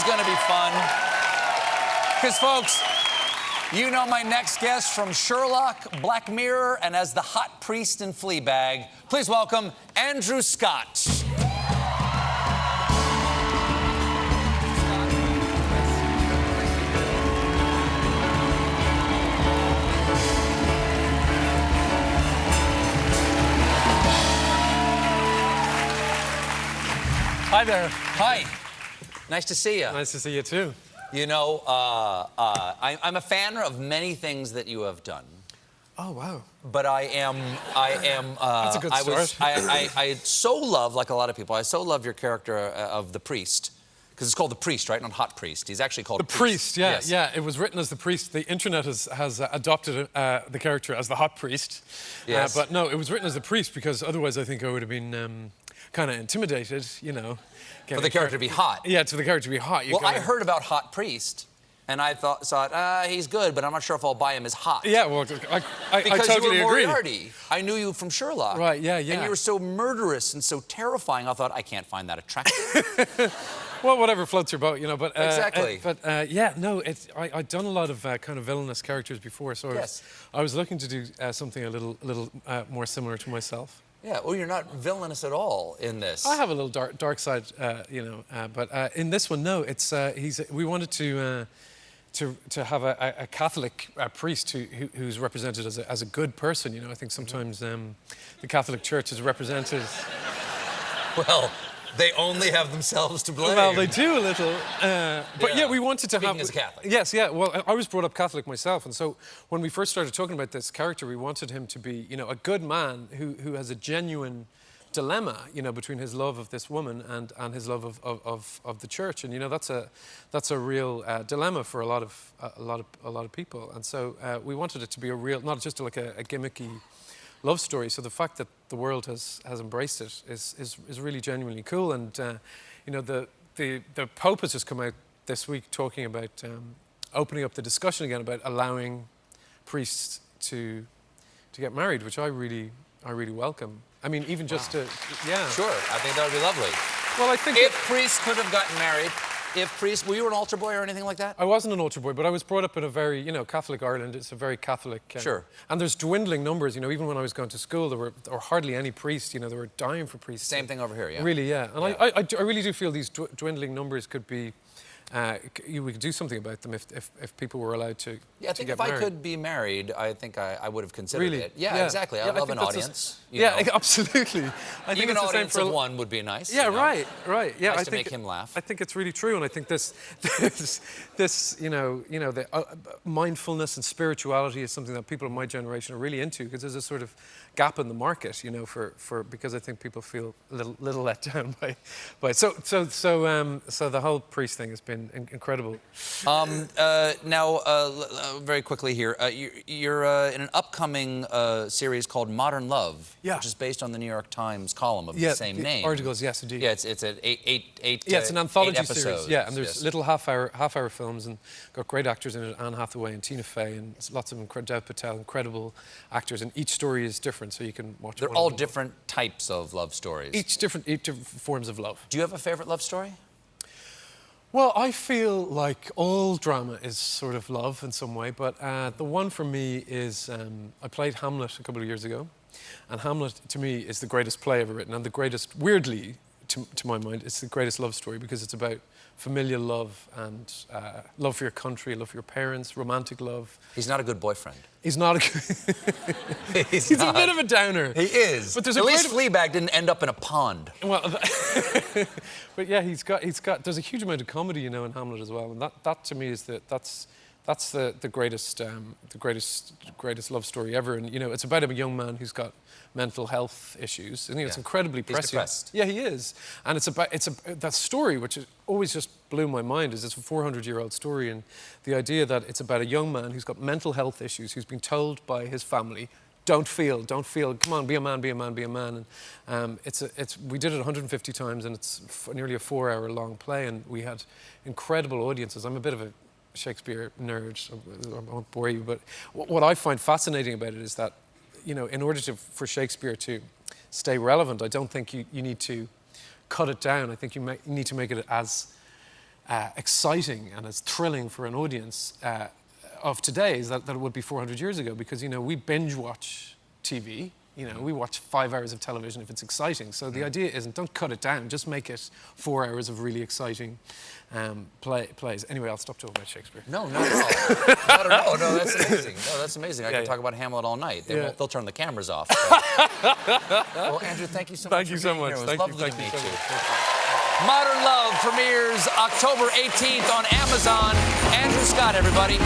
going to be fun. Because, folks, you know my next guest from Sherlock, Black Mirror, and as the hot priest in Fleabag. Please welcome Andrew Scott. Hi there. Hi. Nice to see you. Nice to see you too. You know, I'm a fan of many things that you have done. Oh, wow. But I am. That's a good start. I so love, like a lot of people, I so love your character of the priest. Because it's called the priest, right? Not hot priest. He's actually called The priest, yeah. Yes. Yeah, it was written as the priest. The internet has adopted the character as the hot priest. Yes. But no, it was written as the priest because otherwise I think I would have been kind of intimidated, you know. For the character to be hot. Yeah, to the character to be hot. Well, I heard about Hot Priest, and I thought, he's good, but I'm not sure if I'll buy him as hot. Yeah, well, I because totally you were agree. Moriarty. I knew you from Sherlock. Right, yeah. And you were so murderous and so terrifying, I thought, I can't find that attractive. Well, whatever floats your boat, you know. But exactly. Yeah, no. I'd done a lot of kind of villainous characters before, so Yes. I was looking to do something a little more similar to myself. Yeah. Well, you're not villainous at all in this. I have a little dark side, you know. But in this one, no. It's we wanted to have a Catholic priest who's represented as a good person. You know, I think sometimes the Catholic Church is represented. Well, they only have themselves to blame. Well, they do a little. But yeah, we wanted to Speaking have... as a Catholic. Yes, yeah. Well, I was brought up Catholic myself, and so when we first started talking about this character, we wanted him to be, you know, a good man who has a genuine dilemma, you know, between his love of this woman and his love of the church, and you know that's a real dilemma for a lot of people, and so we wanted it to be a real, not just like a gimmicky love story. So the fact that the world has embraced it is really genuinely cool. And you know, the Pope has just come out this week talking about opening up the discussion again about allowing priests to get married, which I really welcome. I mean, even just to, yeah. Sure, I think that would be lovely. Well, I think if priests could have gotten married, were you an altar boy or anything like that? I wasn't an altar boy, but I was brought up in a very, you know, Catholic Ireland. It's a very Catholic... Sure. And there's dwindling numbers, you know, even when I was going to school, there were hardly any priests, you know, they were dying for priests. Same thing over here, yeah. Really, yeah. And yeah. I really do feel these dwindling numbers could be... we could do something about them if people were allowed to Yeah, I think if married. I could be married, I think I would have considered it. Yeah, exactly. I love an audience. Yeah, absolutely. I think even it's an audience the same of one would be nice. Yeah, you know? right. Yeah, nice I to think make him laugh. I think it's really true, and I think this you know, the mindfulness and spirituality is something that people of my generation are really into, because there's a sort of gap in the market, you know, because I think people feel a little let down by so the whole priest thing has been incredible. Now, very quickly here, you're in an upcoming series called Modern Love, which is based on the New York Times column of the same name. Articles, yes, indeed. Yeah, it's an eight. Yeah, it's an anthology episodes. series. Yeah, and there's little half-hour films, and got great actors in it: Anne Hathaway and Tina Fey, and lots of Dev Patel, incredible actors. And each story is different, so you can watch. They're all different types of love stories. Each different forms of love. Do you have a favorite love story? Well, I feel like all drama is sort of love in some way, but the one for me is, I played Hamlet a couple of years ago, and Hamlet, to me, is the greatest play ever written, and the greatest, weirdly, to my mind, it's the greatest love story, because it's about familial love and love for your country, love for your parents, romantic love. He's not a good boyfriend. He's not a good... He's a bit of a downer. He is. But there's at least Fleabag didn't end up in a pond. Well, but yeah, he's got. There's a huge amount of comedy, you know, in Hamlet as well, and that to me is that's the greatest love story ever. And you know, it's about a young man who's got mental health issues. I think it's incredibly prescient. He's depressed. Yeah, he is. And that story, which always just blew my mind, is it's a 400-year-old story, and the idea that it's about a young man who's got mental health issues, who's been told by his family, don't feel, come on, be a man. And we did it 150 times, and it's nearly a 4-hour long play, and we had incredible audiences. I'm a bit of a Shakespeare nerd, so I won't bore you, but what I find fascinating about it is that, you know, in order for Shakespeare to stay relevant, I don't think you need to cut it down. I think you need to make it as exciting and as thrilling for an audience of today as that it would be 400 years ago, because, you know, we binge watch TV. You know, we watch 5 hours of television if it's exciting. So the idea isn't, don't cut it down, just make it 4 hours of really exciting plays. Anyway, I'll stop talking about Shakespeare. No, not at all. Not at all. No, that's amazing. No, that's amazing. I can talk about Hamlet all night. They'll turn the cameras off. So. Well, Andrew, thank you so much. Thank you so much. It was Thank lovely you. to meet you. Modern Love premieres October 18th on Amazon. Andrew Scott, everybody.